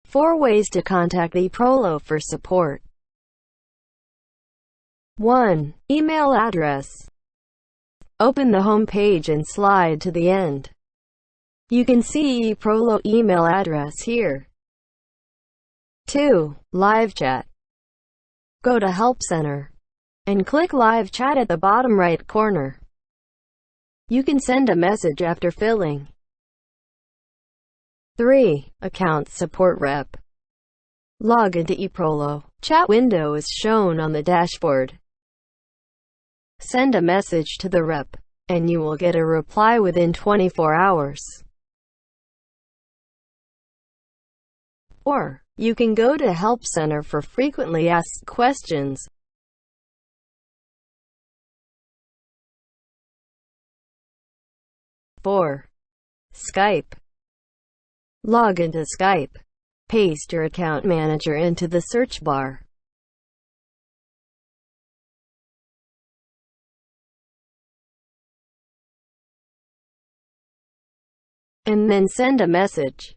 4 ways to contact EPROLO for support. 1. Email address. Open the home page and slide to the end. You can see EPROLO email address here. 2. Live chat. Go to Help Center and click Live Chat at the bottom right corner. You can send a message after filling. 3. Account Support Rep. Log into EPROLO. Chat window is shown on the dashboard. Send a message to the rep, and you will get a reply within 24 hours. Or, you can go to Help Center for frequently asked questions. 4. Skype. Log into Skype. Paste your account manager into the search bar. And then send a message.